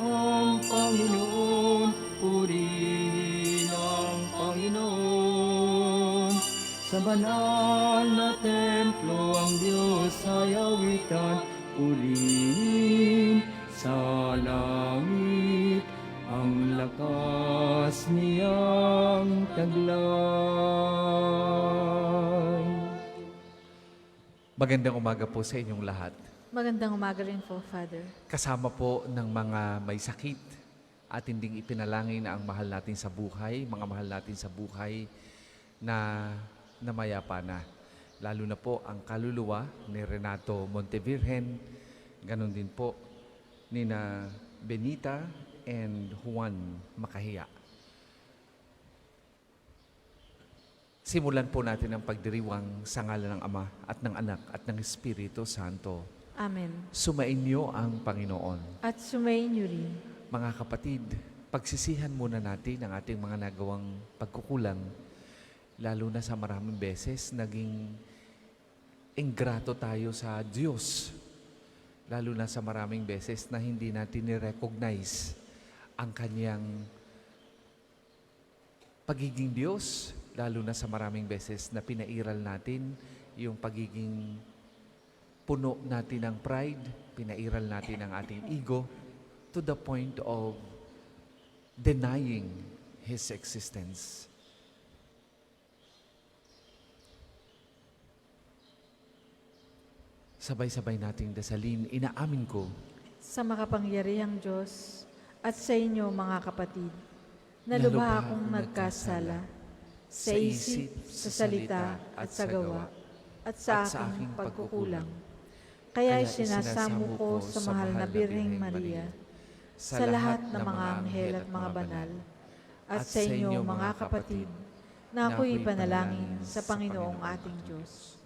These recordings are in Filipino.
ang Panginoon, purihin ang Panginoon. Sa banal na templo ang Diyos ay awitan, purihin sa langit ang lakas niyang taglay. Magandang umaga po sa inyong lahat. Magandang umaga rin po, Father. Kasama po ng mga may sakit at hinding ipinalangin ang mahal natin sa buhay, mga mahal natin sa buhay na namayapa na. Lalo na po ang kaluluwa ni Renato Montevirgen, ganon din po ni na Benita and Juan Makahiya. Simulan po natin ang pagdiriwang sa ngalan ng Ama at ng Anak at ng Espiritu Santo. Amen. Sumainyo ang Panginoon. At sumainyo rin. Mga kapatid, pagsisihan muna natin ang ating mga nagawang pagkukulang, lalo na sa maraming beses naging ingrato tayo sa Diyos. Lalo na sa maraming beses na hindi natin ni-recognize ang Kanyang pagiging Diyos. Lalo na sa maraming beses na pinairal natin yung pagiging puno natin ng pride, pinairal natin ang ating ego to the point of denying His existence. Sabay-sabay nating dasalin, inaamin ko Sa makapangyarihang Diyos at sa inyo, mga kapatid, na lubha akong nagkasala sa isip, sa salita, at sa gawa, at sa aking pagkukulang. Kaya sinasamo ko sa mahal na Birheng Maria, sa lahat ng mga anghel at mga banal, at sa inyo, mga kapatid, na ako'y panalangin sa Panginoong ating Diyos.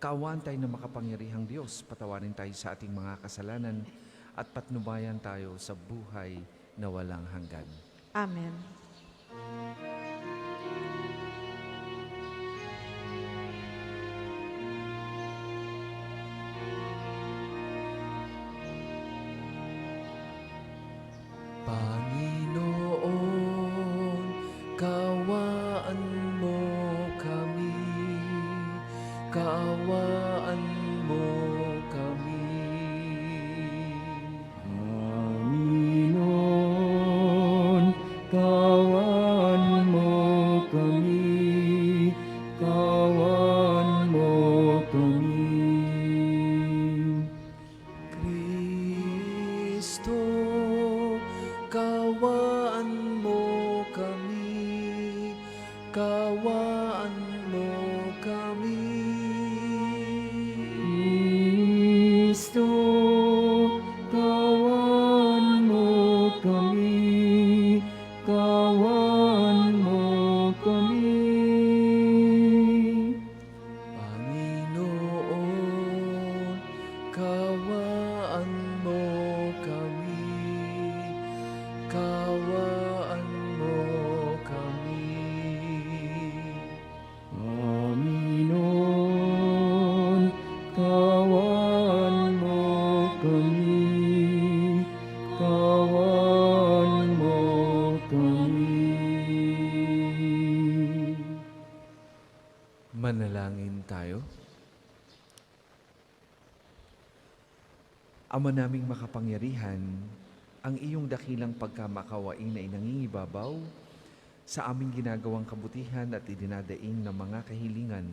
kaawaan tayo ng makapangyarihang Diyos, patawarin tayo sa ating mga kasalanan, at patnubayan tayo sa buhay na walang hanggan. Amen. Panginoon, kaawaan mo kami, kaawaan mo kami. Panginoon, kawan mo kami, kawan mo kami. Kristo, kaawaan mo kami, kaawaan mo kami. Kristo, kawan mo kami, kawan mo kami. Panginoon, kaawaan mo kami, kaawaan mo kami. Panginoon, kawan mo kami, kawan mo kami. Manalangin tayo. Ama naming makapangyarihan, ang iyong dakilang pagkamakawain ay nangingibabaw sa aming ginagawang kabutihan at idinadaing ng mga kahilingan.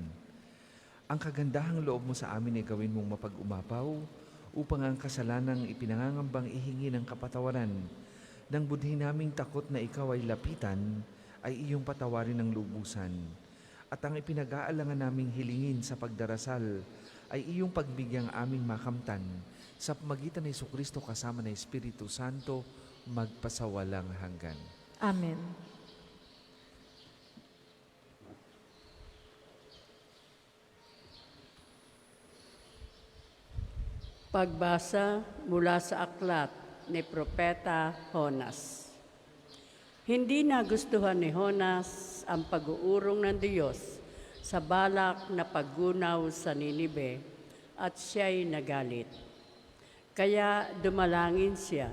Ang kagandahang loob mo sa amin ay gawin mong mapag-umapaw upang ang kasalanang ipinangangambang ihingi ng kapatawaran nang budhin naming takot na ikaw ay lapitan ay iyong patawarin ng lubusan. At ang ipinag-aalangan naming hilingin sa pagdarasal ay iyong pagbigyang aming makamtan sa pamagitan ni Jesucristo kasama ng Espiritu Santo magpasawalang hanggan. Amen. Pagbasa mula sa aklat ni Propeta Jonas. Hindi nagustuhan ni Jonas ang pag-uurong ng Diyos sa balak na paggunaw sa Ninibe at siya'y nagalit. Kaya dumalangin siya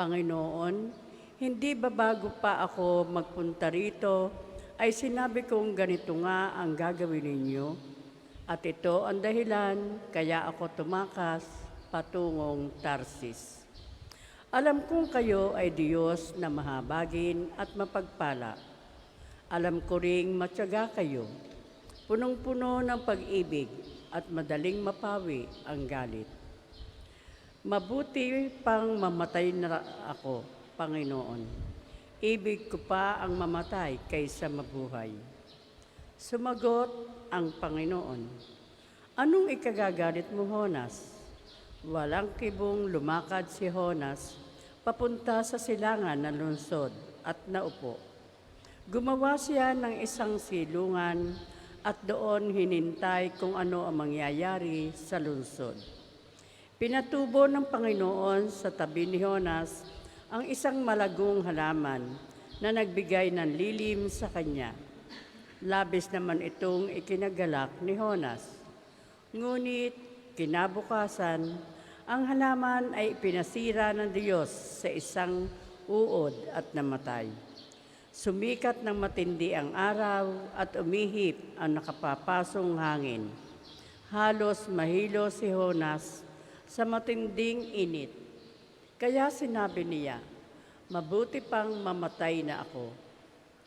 Panginoon, hindi ba bago pa ako magpunta rito, ay sinabi kong ganito nga ang gagawin ninyo? At ito ang dahilan kaya ako tumakas patungong Tarsis. Alam kong kayo ay Diyos na mahabagin at mapagpala. Alam ko ring matyaga kayo, punong-puno ng pag-ibig at madaling mapawi ang galit. Mabuti pang mamatay na ako, Panginoon. Ibig ko pa ang mamatay kaysa mabuhay. Sumagot ang Panginoon, anong ikagagalit mo, Honas? Walang kibong lumakad si Honas papunta sa silangan ng lungsod at naupo. Gumawa siya ng isang silungan at doon hinintay kung ano ang mangyayari sa lungsod. Pinatubo ng Panginoon sa tabi ni Honas ang isang malagong halaman na nagbigay ng lilim sa kanya. Labis naman itong ikinagalak ni Honas. Ngunit kinabukasan, ang halaman ay pinasira ng Diyos sa isang uod at namatay. Sumikat ng matindi ang araw at umihip ang nakapapasong hangin. Halos mahilo si Honas sa matinding init. Kaya sinabi niya, mabuti pang mamatay na ako.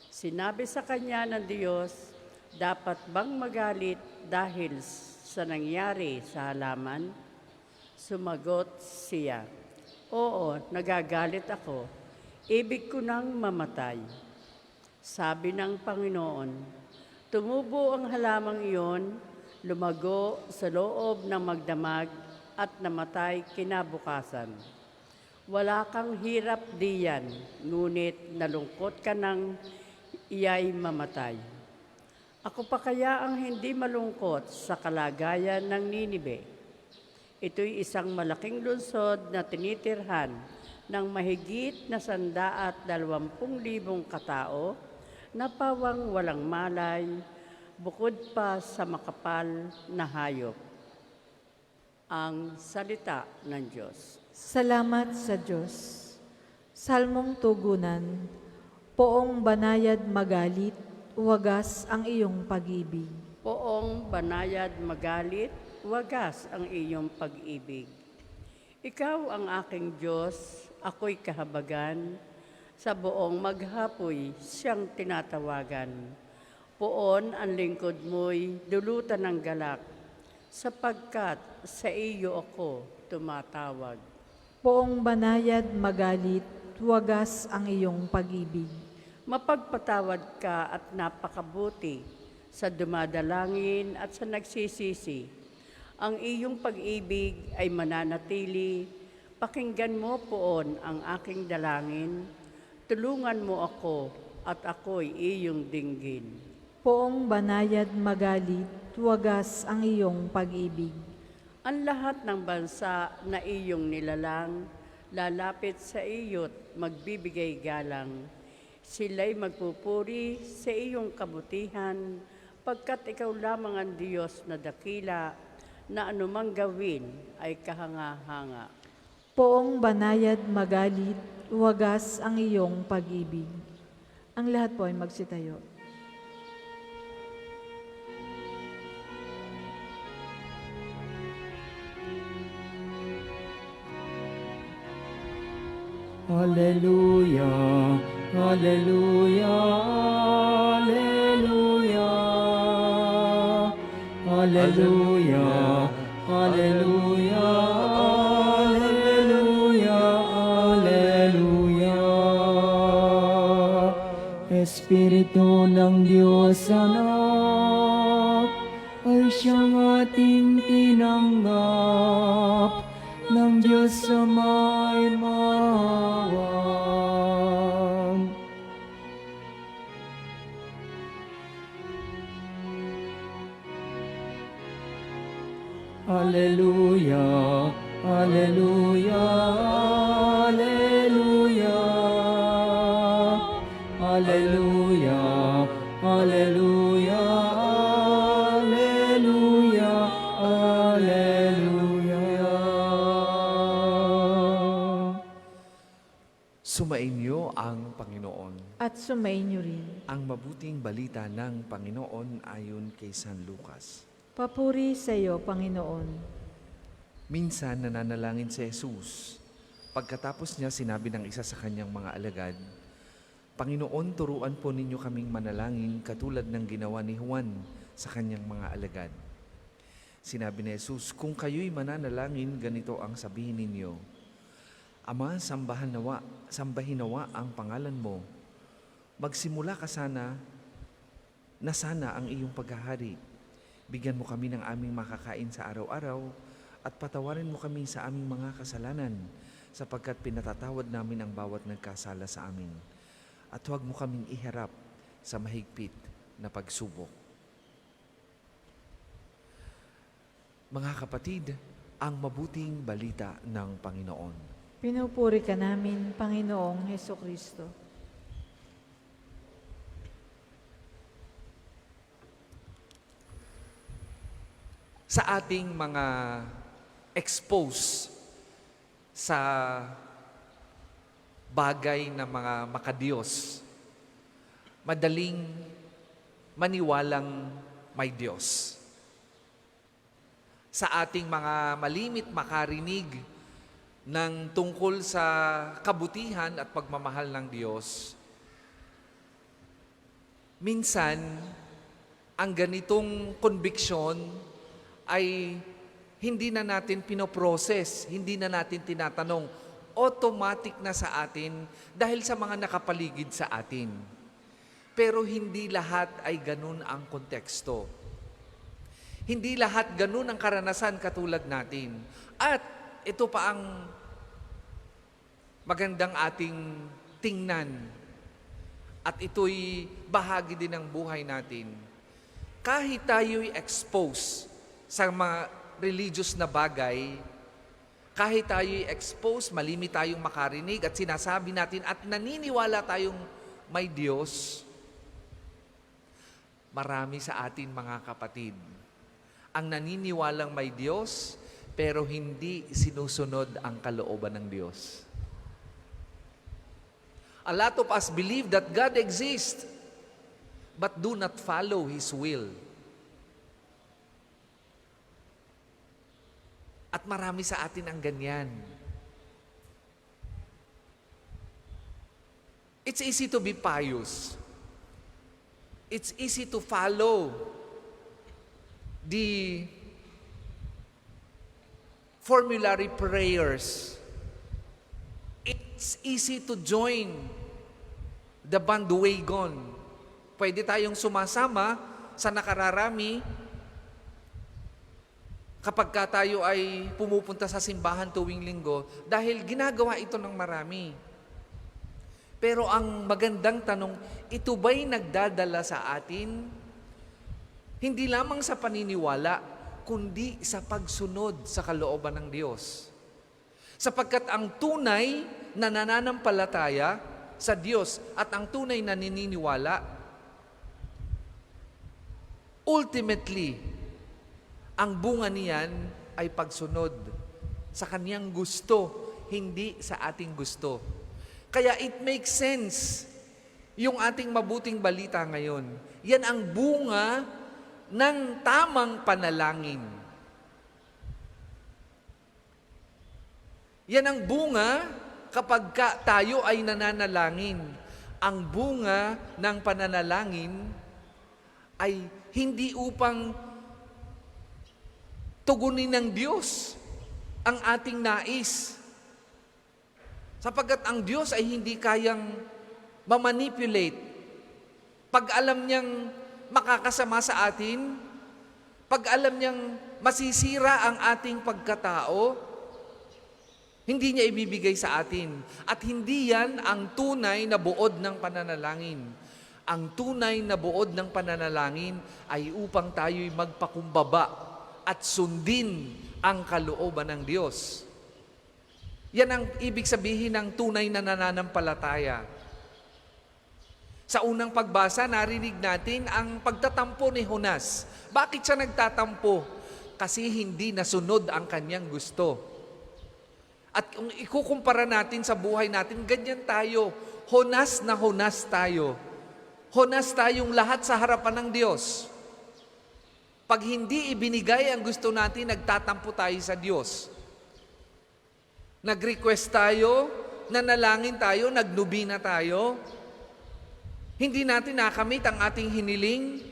Sinabi sa kanya ng Diyos, dapat bang magalit dahil sa nangyari sa halaman? Sumagot siya, oo, nagagalit ako. Ibig ko nang mamatay. Sabi ng Panginoon, tumubo ang halamang iyon, lumago sa loob ng magdamag at namatay kinabukasan. Wala kang hirap diyan, ngunit nalungkot ka nang iya'y mamatay. Ako pa kaya ang hindi malungkot sa kalagayan ng Ninibe? Ito'y isang malaking lungsod na tinitirhan ng mahigit na 120,000 katao na pawang walang malay, bukod pa sa makapal na hayop. Ang salita ng Diyos. Salamat sa Diyos. Salmong tugunan, poong banayad magalit, wagas ang iyong pag-ibig. Poong banayad magalit, wagas ang iyong pag-ibig. Ikaw ang aking Diyos, ako'y kahabagan, sa buong maghapoy siyang tinatawagan. Poon ang lingkod mo'y dulutan ng galak, sapagkat sa iyo ako tumatawag. Poong banayad magalit, wagas ang iyong pag-ibig. Mapagpatawad ka at napakabuti sa dumadalangin at sa nagsisisi. Ang iyong pag-ibig ay mananatili. Pakinggan mo poon ang aking dalangin. Tulungan mo ako at ako'y iyong dinggin. Poong banayad magalit, wagas ang iyong pag-ibig. Ang lahat ng bansa na iyong nilalang, lalapit sa iyo't magbibigay galang. Sila'y magpupuri sa iyong kabutihan, pagkat ikaw lamang ang Diyos na dakila, na anumang gawin ay kahanga-hanga. Poong banayad magalit, wagas ang iyong pag-ibig. Ang lahat po ay magsitayo. Hallelujah, hallelujah, hallelujah, hallelujah, hallelujah, hallelujah, hallelujah. Espiritu ng Diyos anak ay siyang ating tinanggap, ng Diyos Ama ay mawag. Hallelujah, hallelujah, hallelujah, hallelujah, hallelujah, hallelujah, hallelujah. Sumainyo ang Panginoon. At sumainyo rin. Ang mabuting balita ng Panginoon ayon kay San Lucas. Papuri sa iyo, Panginoon. Minsan nananalangin si Jesus. Pagkatapos niya sinabi ng isa sa kanyang mga alagad, Panginoon, turuan po ninyo kaming manalangin katulad ng ginawa ni Juan sa kanyang mga alagad. Sinabi ni Jesus, kung kayo'y mananalangin, ganito ang sabihin ninyo, Ama, sambahin nawa ang pangalan mo. Magsimula ka sana ang iyong paghahari. Bigyan mo kami ng aming makakain sa araw-araw at patawarin mo kami sa aming mga kasalanan sapagkat pinatatawad namin ang bawat nagkasala sa amin. At huwag mo kaming iharap sa mahigpit na pagsubok. Mga kapatid, ang mabuting balita ng Panginoon. Pinupuri ka namin, Panginoong Hesukristo. Sa ating mga expose sa bagay na mga makadiyos, madaling maniwalang may Diyos. Sa ating mga malimit makarinig ng tungkol sa kabutihan at pagmamahal ng Diyos, minsan, ang ganitong conviction ay hindi na natin pinoprocess, hindi na natin tinatanong, automatic na sa atin dahil sa mga nakapaligid sa atin. Pero hindi lahat ay ganun ang konteksto. Hindi lahat ganun ang karanasan katulad natin. At ito pa ang magandang ating tingnan. At ito'y bahagi din ng buhay natin. Kahit tayo'y expose sa mga religious na bagay, kahit tayo'y expose, malimit tayong makarinig at sinasabi natin at naniniwala tayong may Diyos, marami sa atin mga kapatid ang naniniwalang may Diyos, pero hindi sinusunod ang kalooban ng Diyos. A lot of us believe that God exists, but do not follow His will. At marami sa atin ang ganyan. It's easy to be pious. It's easy to follow the formulary prayers. It's easy to join the bandwagon. Pwede tayong sumasama sa nakararami kapag tayo ay pumupunta sa simbahan tuwing linggo dahil ginagawa ito ng marami. Pero ang magandang tanong, ito ba'y nagdadala sa atin? Hindi lamang sa paniniwala, kundi sa pagsunod sa kalooban ng Diyos. Sapagkat ang tunay na nananampalataya sa Diyos at ang tunay na naniniwala, ultimately, ang bunga niyan ay pagsunod sa Kaniyang gusto, hindi sa ating gusto. Kaya it makes sense yung ating mabuting balita ngayon. Yan ang bunga ng tamang panalangin. Yan ang bunga kapag tayo ay nananalangin. Ang bunga ng pananalangin ay hindi upang tugunin ng Diyos ang ating nais. Sapagkat ang Diyos ay hindi kayang mamanipulate. Pag alam niyang makakasama sa atin, pag alam niyang masisira ang ating pagkatao, hindi niya ibibigay sa atin. At hindi yan ang tunay na buod ng pananalangin. Ang tunay na buod ng pananalangin ay upang tayo'y magpakumbaba at sundin ang kalooban ng Diyos. Yan ang ibig sabihin ng tunay na nananampalataya. Sa unang pagbasa, narinig natin ang pagtatampo ni Jonas. Bakit siya nagtatampo? Kasi hindi nasunod ang kanyang gusto. At kung ikukumpara natin sa buhay natin, ganyan tayo. Honas na honas tayo. Honas tayong lahat sa harapan ng Diyos. Pag hindi ibinigay ang gusto natin, nagtatampo tayo sa Diyos. Nag-request tayo, nanalangin tayo, nagnubina tayo. Hindi natin nakamit ang ating hiniling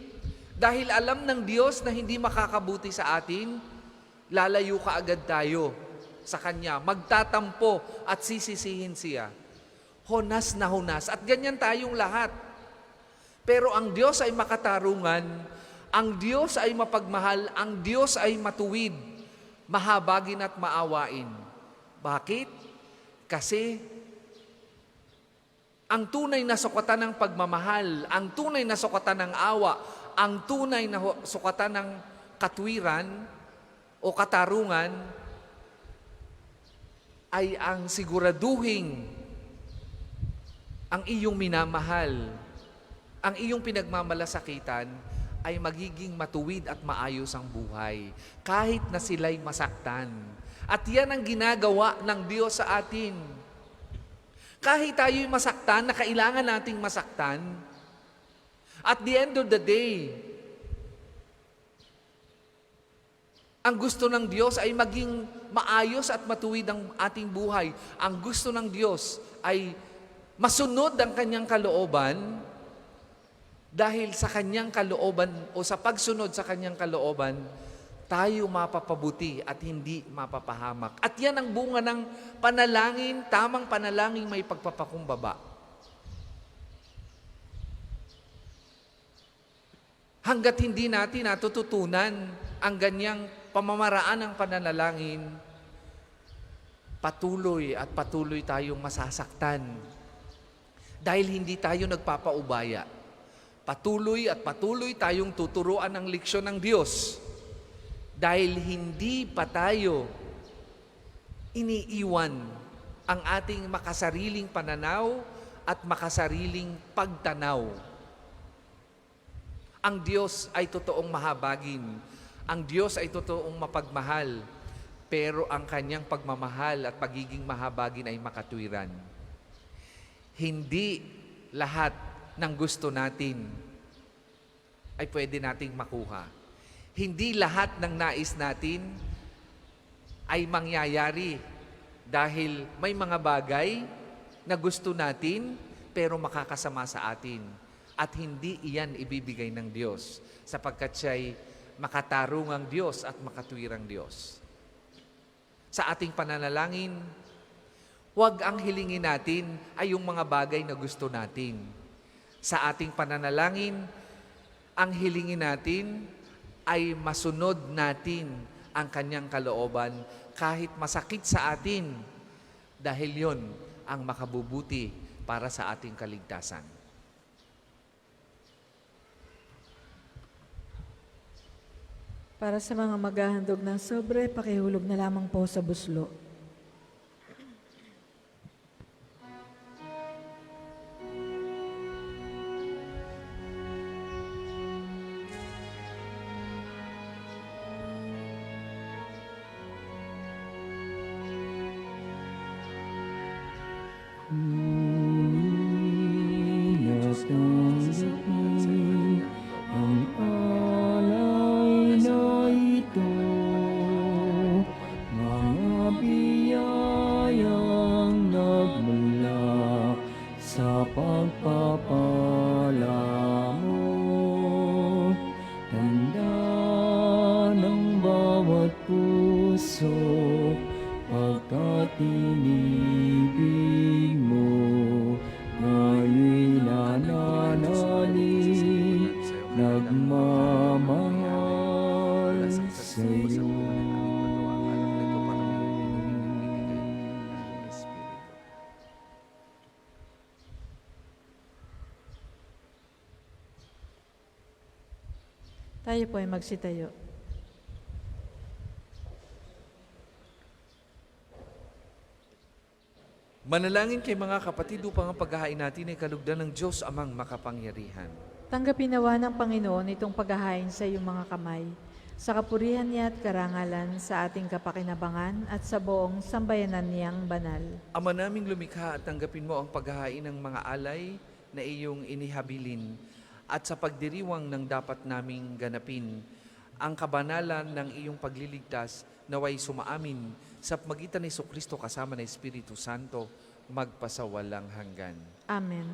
dahil alam ng Diyos na hindi makakabuti sa atin, lalayo ka agad tayo sa Kanya, magtatampo at sisisihin siya. Honas na honas. At ganyan tayong lahat. Pero ang Diyos ay makatarungan, ang Diyos ay mapagmahal, ang Diyos ay matuwid, mahabagin at maawain. Bakit? Kasi ang tunay na sukatan ng pagmamahal, ang tunay na sukatan ng awa, ang tunay na sukatan ng katwiran o katarungan ay ang siguraduhing ang iyong minamahal, ang iyong pinagmamalasakitan ay magiging matuwid at maayos ang buhay kahit na sila'y masaktan. At yan ang ginagawa ng Diyos sa atin. Kahit tayo'y masaktan, na kailangan nating masaktan, at the end of the day, ang gusto ng Diyos ay maging maayos at matuwid ang ating buhay. Ang gusto ng Diyos ay masunod ang Kanyang kalooban dahil sa Kanyang kalooban o sa pagsunod sa Kanyang kalooban, tayo mapapabuti at hindi mapapahamak. At yan ang bunga ng panalangin, tamang panalangin may pagpapakumbaba. Hanggat hindi natin natututunan ang ganyang pamamaraan ng pananalangin, patuloy at patuloy tayong masasaktan dahil hindi tayo nagpapaubaya. Patuloy at patuloy tayong tuturuan ng leksyon ng Diyos dahil hindi pa tayo iniiwan ang ating makasariling pananaw at makasariling pagtanaw. Ang Diyos ay totoong mahabagin. Ang Diyos ay totoong mapagmahal. Pero ang Kanyang pagmamahal at pagiging mahabagin ay makatwiran. Hindi lahat ng gusto natin ay pwede nating makuha. Hindi lahat ng nais natin ay mangyayari dahil may mga bagay na gusto natin pero makakasama sa atin. At hindi iyan ibibigay ng Diyos sapagkat siya'y makatarungang Diyos at makatwirang Diyos. Sa ating pananalangin, huwag ang hilingin natin ay yung mga bagay na gusto natin. Sa ating pananalangin, ang hilingin natin ay masunod natin ang Kanyang kalooban kahit masakit sa atin dahil yon ang makabubuti para sa ating kaligtasan. Para sa mga maghahandog ng sobre, pakihulog na lamang po sa buslo. Ang alay na ito, mga biyayang nagmula sa pagpapala mo. Tanda ng bawat puso, pagkat inibig mo. Nga'y nananalig, nagmamahal sa'yo. Tayo po ay magsitayo. Manalangin kay mga kapatid upang ang paghahain natin ay kalugdan ng Diyos amang makapangyarihan. Tanggapin nawa ng Panginoon itong paghahain sa iyong mga kamay. sa kapurihan niya at karangalan sa ating kapakinabangan at sa buong sambayanan niyang banal. Ama naming lumikha at tanggapin mo ang paghahain ng mga alay na iyong inihabilin at sa pagdiriwang ng dapat naming ganapin ang kabanalan ng iyong pagliligtas naway sumaamin sa magitan ni Jesucristo kasama ng Espiritu Santo magpasawalang hanggan. Amen.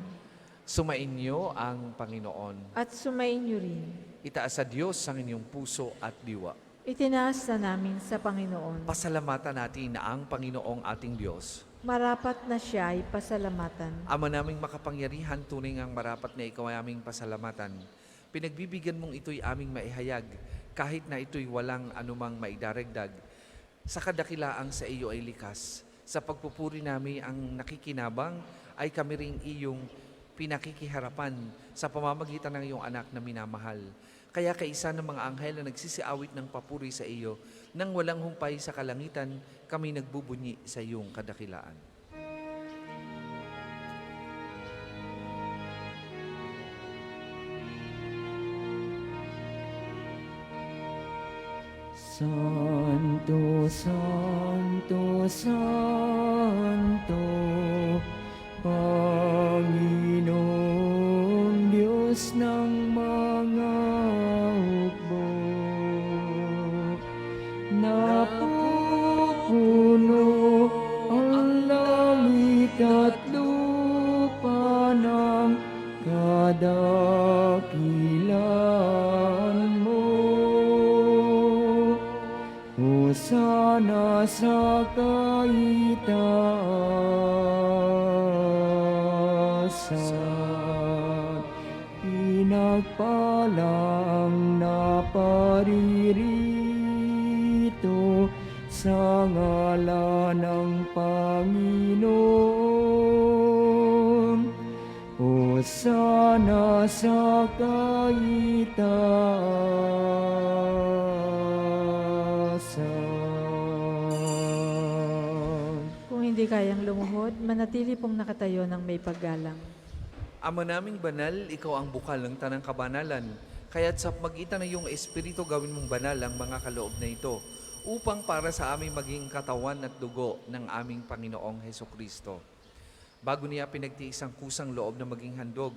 Sumainyo ang Panginoon. At sumainyo rin. Itaas sa Diyos ang inyong puso at diwa. Itinaas na namin sa Panginoon. Pasalamatan natin na ang Panginoong ating Diyos. Marapat na siya ay pasalamatan. Ama naming makapangyarihan, tunay ngang marapat na ikaw ay aming pasalamatan. Pinagbibigyan mong ito'y aming maihayag, kahit na ito'y walang anumang maidaragdag. Sa kadakilaang sa iyo ay likas. Sa pagpupuri namin ang nakikinabang, ay kami ring iyong pinakikiharapan sa pamamagitan ng iyong anak na minamahal. Kaya kaisa ng mga anghel na nagsisiawit ng papuri sa iyo, nang walang humpay sa kalangitan, kami nagbubunyi sa iyong kadakilaan. Santo, Santo, Santo, Panginoong Diyos ng mga hukbo, napupuno ang langit at lupa ng kadakilaan mo. Hosana sa kaitaasan, pinagpalang naparirito sa ngalan ng Panginoon. Hosana sa kaitaasan. Kung hindi kayang lumuhod, manatili pong nakatayo ng may paggalang. Ama naming banal, ikaw ang bukal ng tanang kabanalan. Kaya't sa magitan ng iyong Espiritu gawin mong banal ang mga kaloob na ito, upang para sa aming maging katawan at dugo ng aming Panginoong Hesukristo. Bago niya pinagtiis ang kusang loob na maging handog,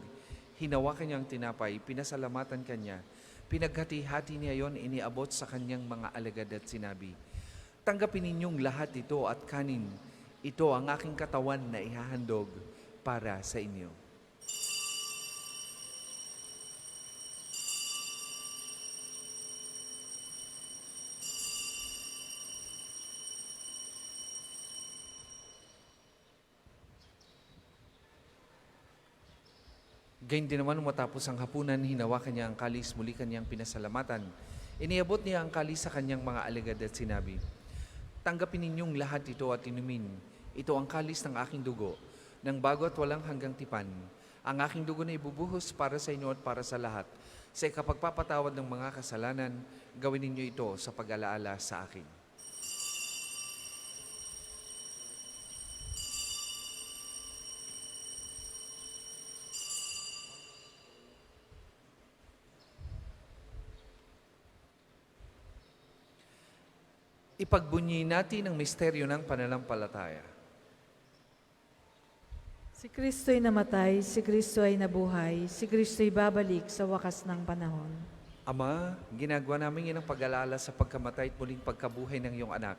hinawakan niya ang tinapay, pinasalamatan kanya, pinaghati-hati niya yon, iniabot sa kanyang mga alagad at sinabi, "Tanggapin ninyong lahat ito at kanin. Ito ang aking katawan na ihahandog para sa inyo." Gayun din naman matapos ang hapunan, hinawakan niya ang kalis, muli kanyang pinasalamatan. Iniabot niya ang kalis sa kanyang mga alagad at sinabi, "Tanggapin ninyong lahat ito at inumin. Ito ang kalis ng aking dugo, ng bago at walang hanggang tipan. Ang aking dugo na ibubuhos para sa inyo at para sa lahat. Sa ikapagpapatawad ng mga kasalanan, gawin ninyo ito sa pag-alaala sa akin." Ipagbunyi natin ang misteryo ng pananampalataya. Si Kristo'y namatay, si Kristo'y nabuhay, si Kristo'y babalik sa wakas ng panahon. Ama, ginagawa namin ang pag-alala sa pagkamatay at muling pagkabuhay ng iyong anak.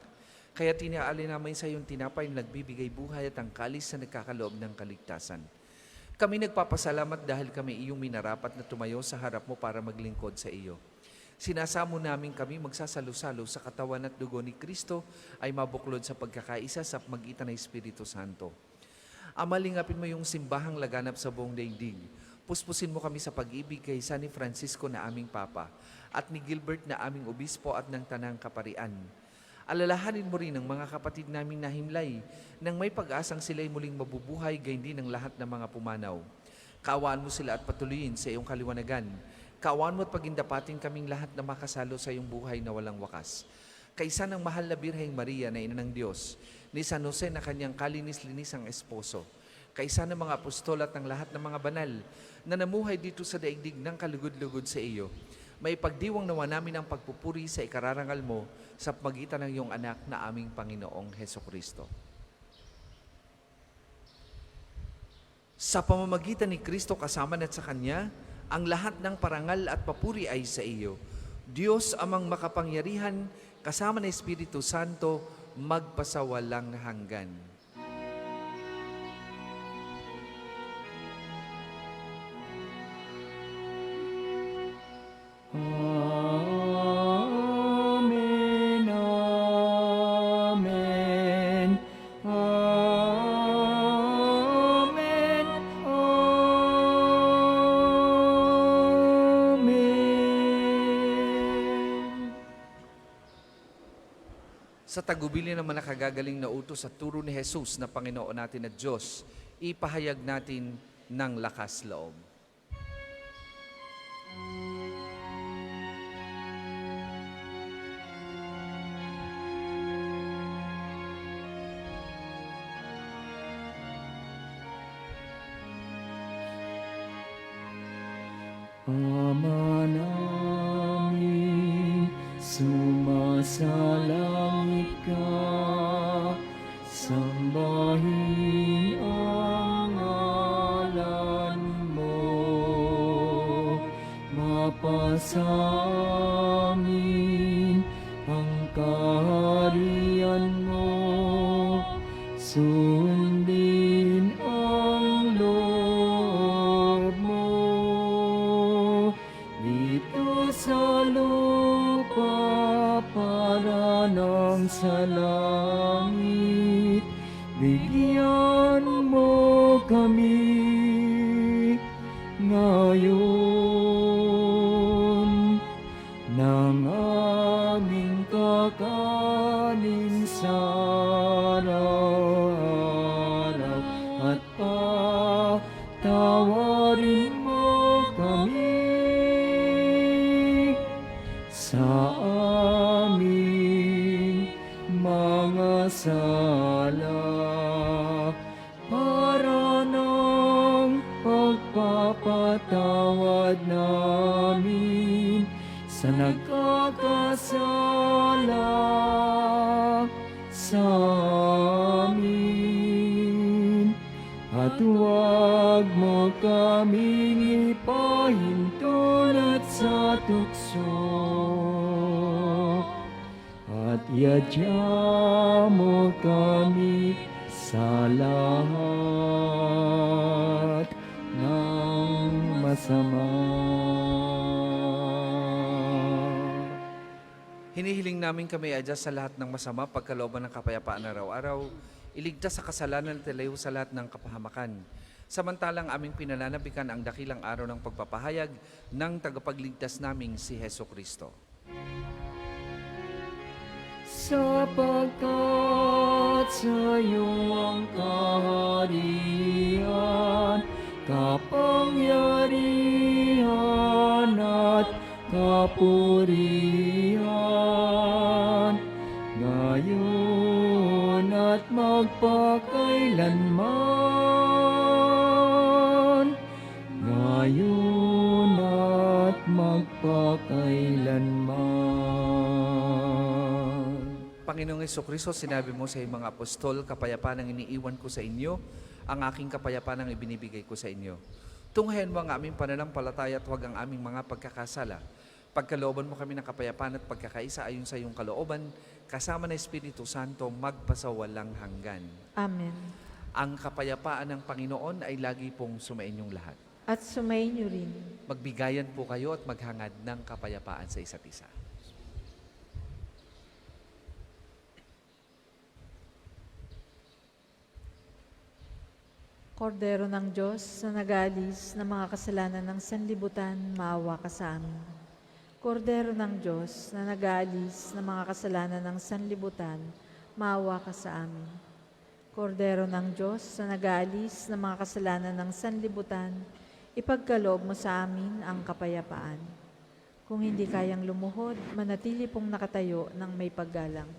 Kaya tiniaalin namin sa iyong tinapay na nagbibigay buhay at ang kalis na nagkakaloob ng kaligtasan. Kami nagpapasalamat dahil kami iyong minarapat na tumayo sa harap mo para maglingkod sa iyo. Sinasamo namin kami magsasalo-salo sa katawan at dugo ni Kristo ay mabuklod sa pagkakaisa sa magitan ng Espiritu Santo. Ama, lingapin mo yung simbahang laganap sa buong daigdig. Puspusin mo kami sa pag-ibig kay San Francisco na aming Papa at ni Gilbert na aming Obispo at ng Tanang Kaparian. Alalahanin mo rin ang mga kapatid namin na himlay nang may pag-asang sila'y muling mabubuhay gayon din ng lahat ng mga pumanaw. Kaawaan mo sila at patuloyin sa iyong kaliwanagan. Kaawaan mo at pagindapatin kaming lahat na makasalo sa iyong buhay na walang wakas. Kaisa ng mahal na Birheng Maria na ina ng Diyos, ni San Jose na kanyang kalinis-linis ang esposo, kaisa ng mga apostol at ng lahat ng mga banal na namuhay dito sa daigdig ng kalugod-lugod sa iyo, may pagdiwang nawa namin ang pagpupuri sa ikararangal mo sa pagitan ng iyong anak na aming Panginoong Hesukristo. Sa pamamagitan ni Kristo kasama at sa Kanya, ang lahat ng parangal at papuri ay sa iyo. Diyos amang makapangyarihan, kasama ng Espiritu Santo, magpasawalang hanggan. Amen, amen, amen, amen. Sa tagubilin naman nakagagaling na utos at turo ni Jesus na Panginoon natin at Diyos, ipahayag natin ng lakas loob. Ama namin, sumasalangit ka, sambahin ang ngalan mo, mapasamin ang kaharian mo, sundin ang loob mo. Dito sa lupa para ng sa langit, bigyan mo kami ngayon ng aming kakanin sa araw-araw at patawarin mo kami sa aming mga sala para ng pagpapatawad namin sa nagkakasala sa amin. At huwag mo kaming ipahintulot sa tukso, at iadya mo kami sa lahat ng masama. Hinihiling namin kami adya sa lahat ng masama, pagkalooban ng kapayapaan araw-araw, iligtas sa kasalanan at ilayo sa lahat ng kapahamakan. Samantalang aming pinananabikan ang dakilang araw ng pagpapahayag ng tagapagligtas naming si Hesukristo. Sapagkat sa iyo ang kaharian, kapangyarihan at kapurihan, ngayon at magpakailanman, ngayon at magpakailanman. Panginoong Hesukristo, sinabi mo sa iyong mga apostol, kapayapaan ang iniiwan ko sa inyo, ang aking kapayapaan ang ibinibigay ko sa inyo. Tunghayan mo ang aming pananampalataya at huwag ang aming mga pagkakasala. Pagkalooban mo kami ng kapayapaan at pagkakaisa ayon sa iyong kalooban, kasama ng Espiritu Santo, magpasawalang hanggan. Amen. Ang kapayapaan ng Panginoon ay lagi pong sumainyong lahat. At sumainyo rin. Magbigayan po kayo at maghangad ng kapayapaan sa isa't isa. Kordero ng Diyos na nag-aalis ng mga kasalanan ng sanlibutan, maawa ka sa amin. Kordero ng Diyos na nag-aalis ng mga kasalanan ng sanlibutan, maawa ka sa amin. Kordero ng Diyos na nag-aalis ng mga kasalanan ng sanlibutan, ipagkaloob mo sa amin ang kapayapaan. Kung hindi kayang lumuhod, manatili pong nakatayo ng may paggalang.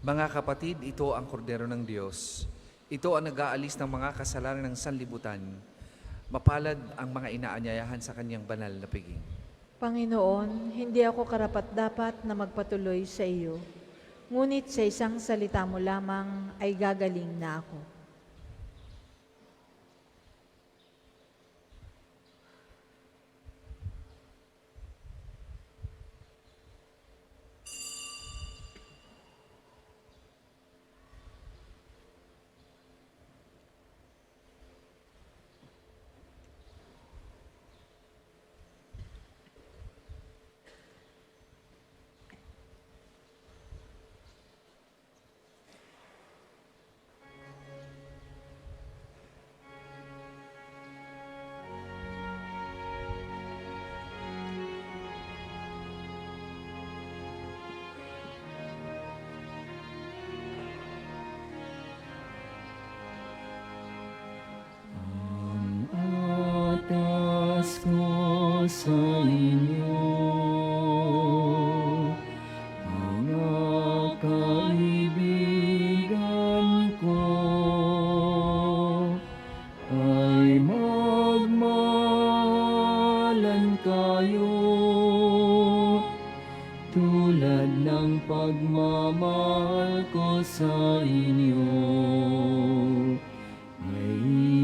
Mga kapatid, ito ang kordero ng Diyos. Ito ang nag-aalis ng mga kasalanan ng sanlibutan. Mapalad ang mga inaanyayahan sa kanyang banal na piging. Panginoon, hindi ako karapat-dapat na magpatuloy sa iyo. Ngunit sa isang salita mo lamang ay gagaling na ako. Atas ko sa inyo, mga kaibigan ko, ay magmahalan kayo, tulad ng pagmamahal ko sa inyo. May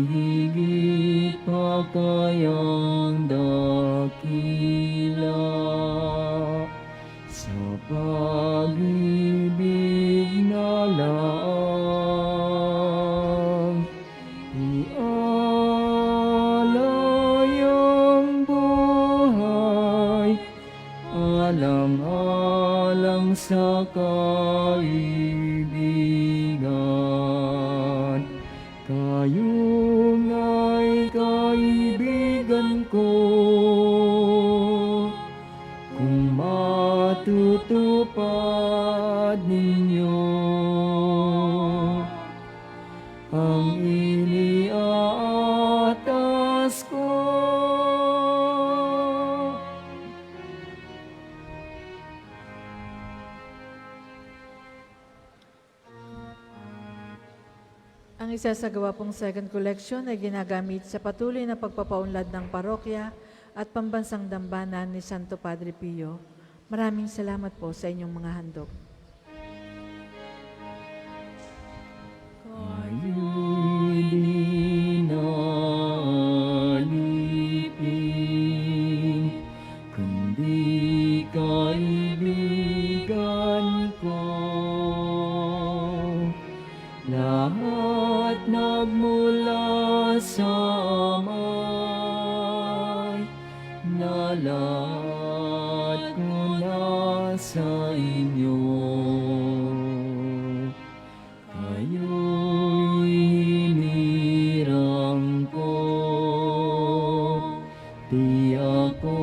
higit pa kayang dakila sa pag-ibig na laang ialay ang buhay alang-alang sa kaibigan. Kayong ay kaibigan ko, kung matutupad ninyo ang iniaatas ko. Ang isasagawa pong second collection ay ginagamit sa patuloy na pagpapaunlad ng parokya at pambansang dambana ni Santo Padre Pio. Maraming salamat po sa inyong mga handog. Kayo'y dinalipin, kundi kaibigan ko. Lahat nagmula sa amay, na lahat ko nasa inyo. Kayo'y hinirang ko, di ako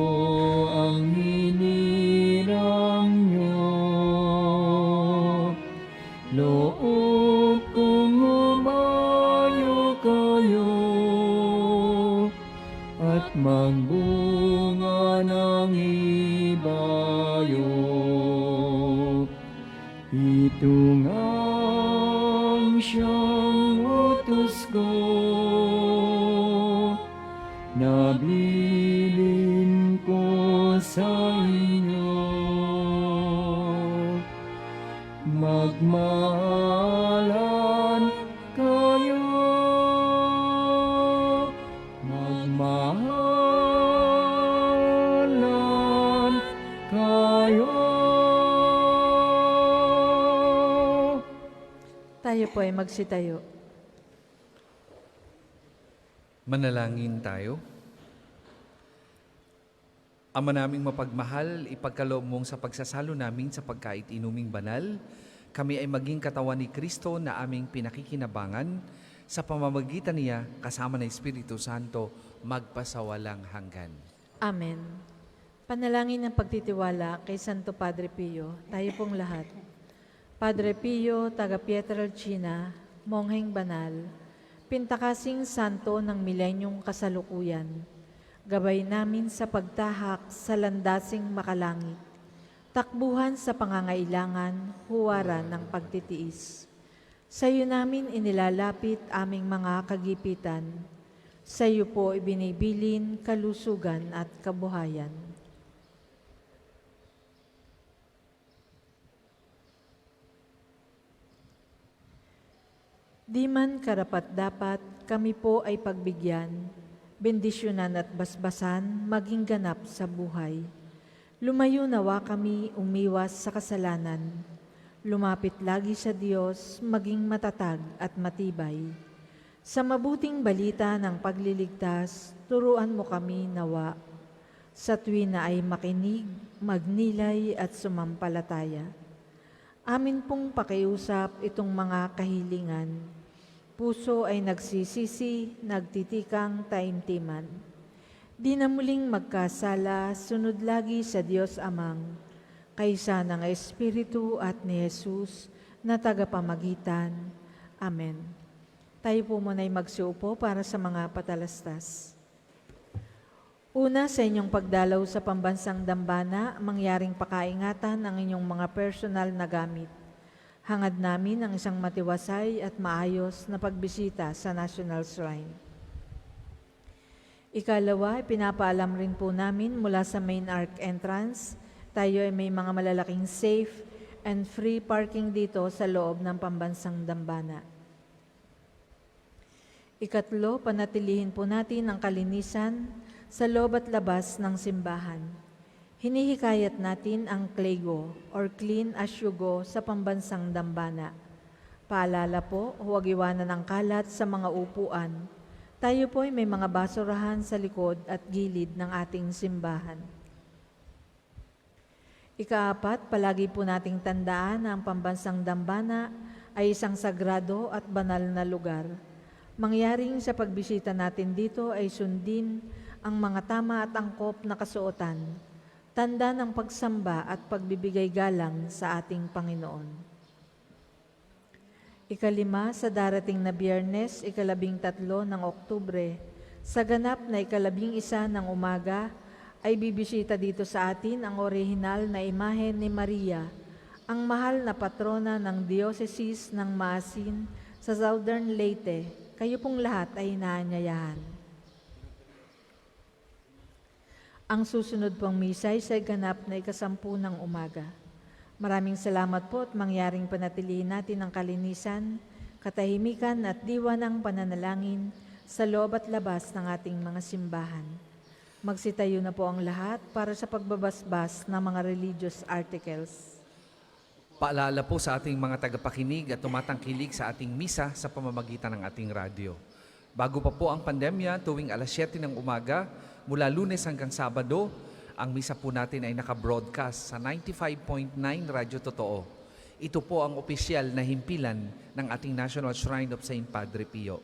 ang hinirang nyo. Loob kong umayo kayo at magbunga ng ibayo. Ito nga ang siyang utos ko, nabilin ko sa inyo. Magmahalan kayo, magmahalan kayo. Tayo po ay magsitayo. Manalangin tayo. Ama naming mapagmahal, ipagkaloob mong sa pagsasalo namin sa pagkait inuming banal, kami ay maging katawan ni Kristo na aming pinakikinabangan sa pamamagitan niya kasama ng Espiritu Santo magpasawalang hanggan. Amen. Panalangin ng pagtitiwala kay Santo Padre Pio, tayo pong lahat. Padre Pio, taga Pietrelcina, mongheng banal, pintakasing santo ng milenyong kasalukuyan, gabay namin sa pagtahak sa landasing makalangit. takbuhan sa pangangailangan, huwaran ng pagtitiis. Sa iyo namin inilalapit aming mga kagipitan. Sa iyo po ibinibilin kalusugan at kabuhayan. Di man karapat-dapat, kami po ay pagbigyan, bendisyonan at basbasan, maging ganap sa buhay. Lumayo nawa kami umiwas sa kasalanan. Lumapit lagi sa Diyos, maging matatag at matibay. Sa mabuting balita ng pagliligtas, turuan mo kami nawa. Sa tuwi na ay makinig, magnilay at sumampalataya. Amin pong pakiusap itong mga kahilingan. Puso ay nagsisisi, nagtitikang taimtiman. Di na muling magkasala, sunod lagi sa Diyos Amang, kaysa ng Espiritu at ni Jesus na tagapamagitan. Amen. Tayo po muna ay magsiupo para sa mga patalastas. Una, sa inyong pagdalaw sa pambansang dambana, mangyaring pakaingatan ang inyong mga personal na gamit. Hangad namin ang isang matiwasay at maayos na pagbisita sa National Shrine. Ikalawa, pinapaalam rin po namin mula sa main arc entrance, tayo ay may mga malalaking safe and free parking dito sa loob ng pambansang dambana. Ikatlo, panatilihin po natin ang kalinisan sa loob at labas ng simbahan. Hinihikayat natin ang Clego or Clean as You Go sa pambansang dambana. Paalala po, huwag iwanan ang kalat sa mga upuan. Tayo po ay may mga basurahan sa likod at gilid ng ating simbahan. Ikaapat, palagi po nating tandaan na ang pambansang dambana ay isang sagrado at banal na lugar. Mangyaring sa pagbisita natin dito ay sundin ang mga tama at angkop na kasuotan, tanda ng pagsamba at pagbibigay galang sa ating Panginoon. Ikalima, sa darating na Biyernes, 13 ng Oktubre, sa ganap na 11 ng umaga, ay bibisita dito sa atin ang orihinal na imahe ni Maria, ang mahal na patrona ng Diocese ng Maasin sa Southern Leyte. Kayo pong lahat ay inaanyayahan. Ang susunod pong misa ay sa ganap na 10 ng umaga. Maraming salamat po at mangyaring panatilihin natin ang kalinisan, katahimikan at diwa ng pananalangin sa loob at labas ng ating mga simbahan. Magsitayo na po ang lahat para sa pagbabasbas ng mga religious articles. Paalala po sa ating mga tagapakinig at tumatangkilik sa ating misa sa pamamagitan ng ating radyo. Bago pa po ang pandemya, tuwing alas 7 ng umaga, mula Lunes hanggang Sabado, ang misa po natin ay naka-broadcast sa 95.9 Radyo Totoo. Ito po ang opisyal na himpilan ng ating National Shrine of St. Padre Pio.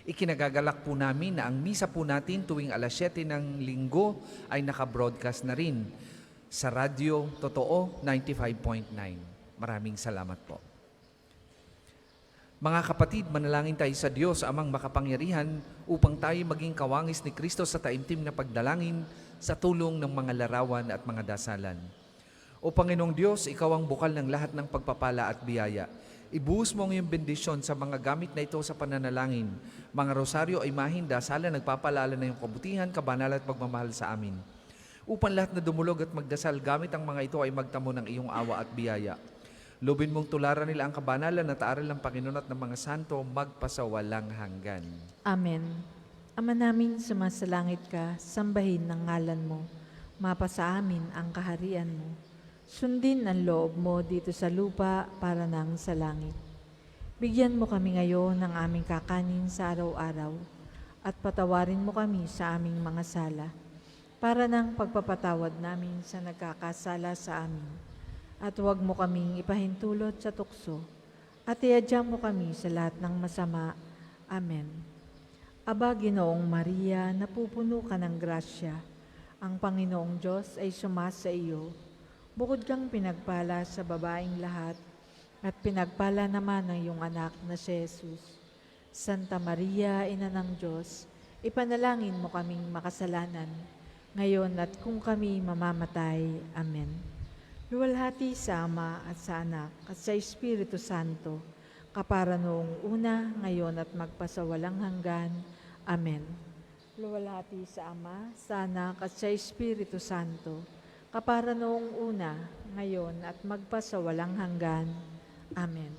Ikinagagalak po namin na ang misa po natin tuwing alas 7 ng linggo ay naka-broadcast na rin sa Radyo Totoo 95.9. Maraming salamat po. Mga kapatid, manalangin tayo sa Diyos, Amang makapangyarihan, upang tayo maging kawangis ni Kristo sa taimtim na pagdalangin sa tulong ng mga larawan at mga dasalan. O Panginoong Diyos, Ikaw ang bukal ng lahat ng pagpapala at biyaya. Ibuhos mo ang iyong bendisyon sa mga gamit na ito sa pananalangin. Mga rosaryo ay mahin, dasalan, nagpapalala na iyong kabutihan, kabanalan at pagmamahal sa amin. Upang lahat na dumulog at magdasal gamit ang mga ito ay magtamo ng iyong awa at biyaya. Lubin mong tularan nila ang kabanalan at aral ng Panginoon at ng mga santo magpasawalang hanggan. Amen. Ama namin, sumasalangit ka, sambahin ng ngalan mo. Mapasa amin ang kaharian mo. Sundin ang loob mo dito sa lupa para nang sa langit. Bigyan mo kami ngayon ng aming kakanin sa araw-araw at patawarin mo kami sa aming mga sala para ng pagpapatawad namin sa nagkakasala sa amin. At huwag mo kaming ipahintulot sa tukso at iadya mo kami sa lahat ng masama. Amen. Aba, Ginoong Maria, napupuno ka ng grasya. Ang Panginoong Diyos ay sumasa iyo. Bukod kang pinagpala sa babaeng lahat, at pinagpala naman ng iyong anak na si Jesus. Santa Maria, Ina ng Diyos, ipanalangin mo kaming makasalanan, ngayon at kung kami mamamatay. Amen. Luwalhati sa Ama at sa Anak at sa Espiritu Santo, kapara noong una, ngayon at magpasawalang hanggan. Amen. Luwalhati sa Ama, sa Anak at sa Espiritu Santo, kapara noong una, ngayon at magpasawalang hanggan. Amen.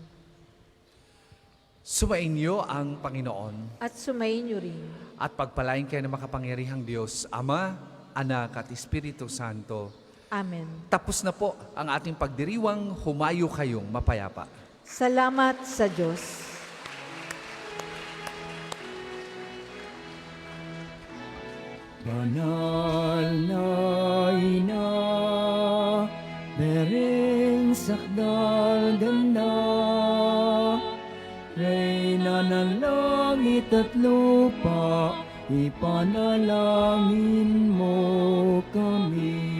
Sumainyo ang Panginoon At sumainyo rin. at pagpalain kayo ng makapangyarihang Diyos, Ama, Anak at Espiritu Santo. Amen. Tapos na po ang ating pagdiriwang, humayo kayong mapayapa. Salamat sa Diyos. Banal na ina, bereng sakdal ganda, Reyna ng langit at lupa, ipanalangin mo kami.